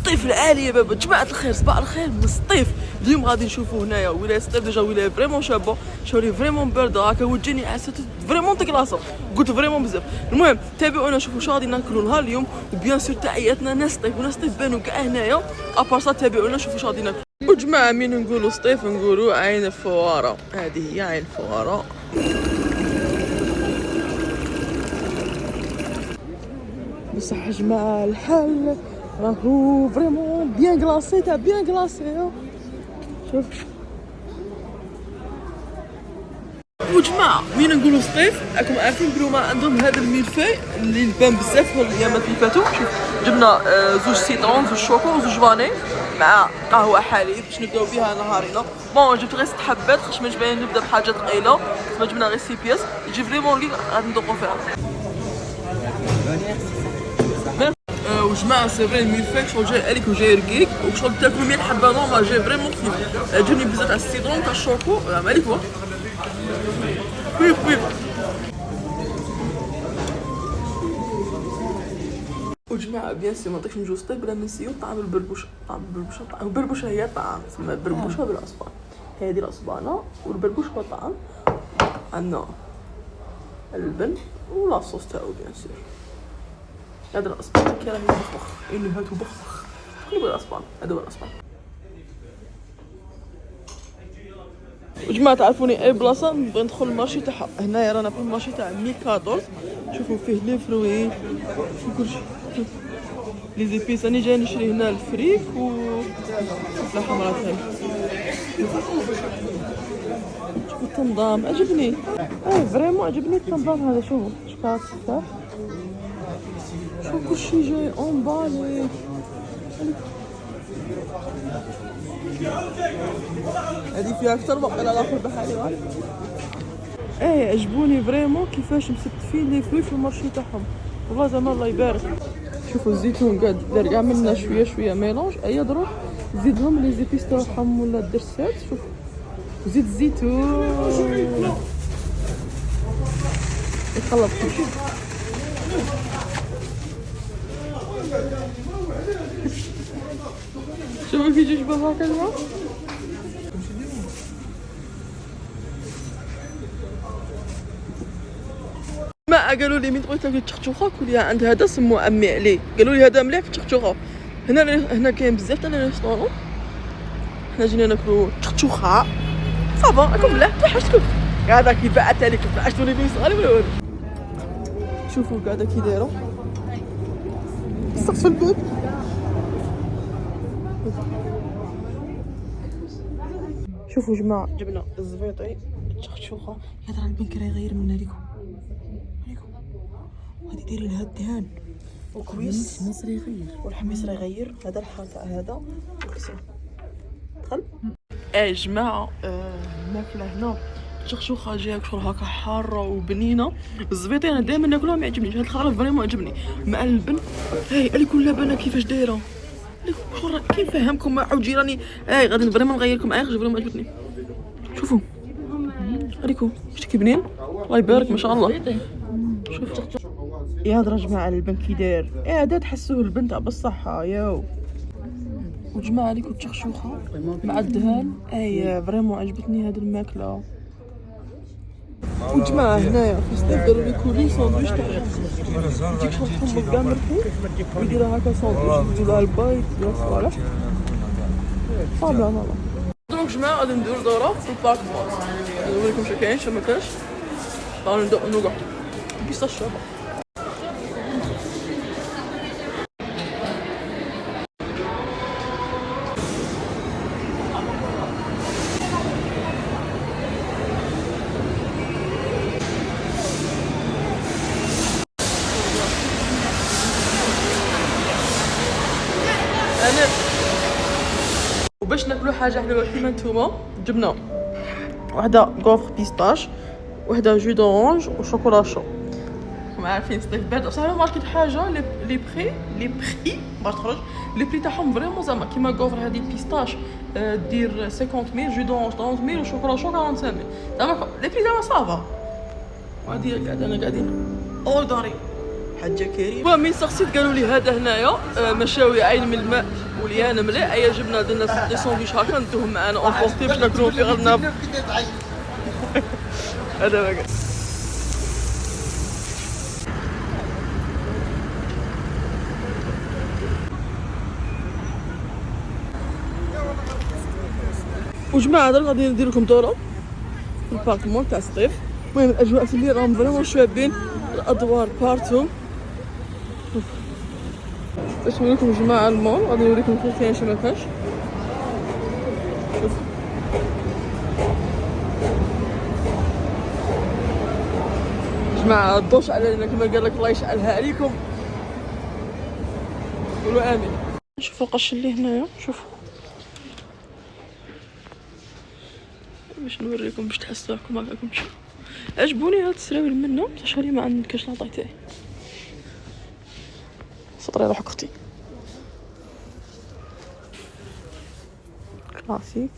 السطيف العاليه بابا. جماعه الخير صباح الخير من السطيف. اليوم غادي نشوفوا هنايا ولايه السطيف ديجا ولايه فريمون شابه، شاوري فريمون بارده هكا وجاني عسات فريمون تكلاصه، قلت فريمون بزاف. المهم تابعونا نشوفوا شنو غادي ناكلوا نهار اليوم، وبيان سور تحياتنا ناس السطيف وناس السطيف بانوا كاع هنايا. ابارسا تابعونا نشوفوا شنو غادي ناكلوا. وجماعه مين نقولوا سطيف نقولوا عين الفواره، هذه هي عين الفواره. بصح جماعه الحل راهو فريمون بيان كلاصي تاع بيان كلاصي. شوف وجماعه مين نقولوا سطيف راكم عارفين بلو ما عندهم هذا الميلفي اللي بان بزاف الايامات اللي فاتوا. شوف جبنا زوج سيترون زوج شوكو وزوج فاني مع قهوه حليب باش نبداو بها نهارنا. بون جبت غير 6 حبات خاطش ما جبنا نبدا بحاجه ثقيله، ما جبنا غير 6 بياس يجي فريمون لي غادي ندوقو فيها. وجماعه سي فري الميلفي شغل جاي عليك وجاي رقيق وشغل تاكلو 100 حبه نورمال جاي فريمون خفيف. عجبني بزاف تاع السيترون تاع الشوكو عليك هو خفيف. وجماعه بيان سي ما نطيقش نجوز طيب بلا ما نسيو طعم البربوشه. طعم البربوشه البربوشه هي طعم تسمى البربوشه بالاصفر، هذه الاصبانه والبربوش هو طعم. عندنا اللبن ولاصوص تاعو بيان سي. هذا الاصبان كي راهي بخبخ اللي هاتو بخبخ كل الاصبان هذا هو الاصبان. وجماعه تعرفوني اي بلاصه نبغي ندخل المارشي تاعها. هنايا رانا في المارشي تاع ميكادور. شوفوا فيه لي فروي وكلشي. لي زيبيس راني جاي نشري هنا الفريك و فلفله حمراء ثاني. شوفوا التنظام عجبني، فريمون عجبني التنظام هذا. شوفوا شكاع تفتح، شوفوا كلشي جاي اونبالي. هذه فيها اكثر باقي الاخر بحالي. عجبوني فريمون كيفاش مسبتفين لي فلوس في المارشي تاعهم والله زعما الله يبارك. شوفوا الزيتون قاعد دار كاع منا شويه ميلونج. دروك زيد لهم لي زيبيس تاعهم ولا الدرسات. شوف زيت الزيتون يخلط كلشي. شوفوا كي يجي شباب هكا الماء. ما قالوا لي من تبغي تاكل التشخشوخه كليها عند هذا سموه عمي عليه. قالوا لي هذا مليح في التشخشوخه. هنا كاين بزاف تاع لي ريستورون. حنا جينا ناكلو تشخشوخه صافا راكم ملاح توحشتكم. هذا كي بعث عليك توحشتوني في صغاري ولا والو. شوفوا قاعده كي دايره السقف الباب. شوفوا جماعه جبنا الزبيطي التشخشوخه. هذا راه البنكر يغير من هذيك وهادي دايرين لها الدهان وكويس مصري يغير والحميص راه يغير. هذا الحال تاع هذا وكسر دخل. جماعه الماكله هنا الشخشوخه جايه شغل هكا حاره وبنينه. الزبيطي انا دائما ناكلها ما يعجبنيش، هاد الخضره فريمون عجبني مع اللبن. عليكم اللبنه كيفاش دايره شغل كي نفهمكم عاود جيراني. غادي فريمون نغيركم فريمون عجبتني. شوفوا عليكم واش كي بنين الله يبارك ما شاء الله. شوف يا هاد جماعه على البن كي داير. هذا تحسوه البن تاع بالصحه ياو. وجماعه عليكم التشخشوخه مع الدهان. فريمون عجبتني هاد الماكله. وجماعه هنايا في ستيف داروا لي كولي ساندويش تاع يجيك شغل حمص كاع مرفوع ويديرها هكا ساندويش يديروا البايت يا صالح صابله والله. دونك جماعه غادي نديرو دوره في البارك بوس. نوريكم شنو كاين شنو ما كاينش. غادي ندوق النوكا بيستاشيو. وباش ناكلو حاجه حلوه كيما نتوما جبنا وحده غوفر بيستاش وحده جو دورانج وشوكولا شو. راكم عارفين صيف بارد بصح ماركت حاجه لي بري باش تخرج لي بري تاعهم فريمون زعما كيما غوفر هذه بيستاش دير 50000 جو دورانج 30000 وشوكولا شو 45000 زعما لي بري زعما صافا. وهادي قاعدين اول داري حاجه كريمه. من سقسيت قالوا لي هذا هنايا مشاوي عين من الماء وليانا مليح. ايا جبنا درنا دي ساندويتش هكا ندوهم معانا اونبورتي باش ناكلوهم في غرناطه. هذا ما كان. وجماعة هذا غادي ندير لكم دورة في الباركمون تاع سطيف. المهم الاجواء في الليل راهم فريمون شابين، الادوار بارتو. باش نوريكم جماعة المول، غادي نوريكم فين كاين شي مكانش. شوف جماعة الضوء شعل علينا كما قال لك، الله يشعلها عليكم. قولوا امين. شوفوا القش اللي هنايا، شوفوا باش نوريكم باش تحسوا راكم هكاكم تشوفوا. عجبوني هاد السراويل منهم تاع شاري مع الكاش لاطاي تاعي. سطري روح اختي كلاسيك.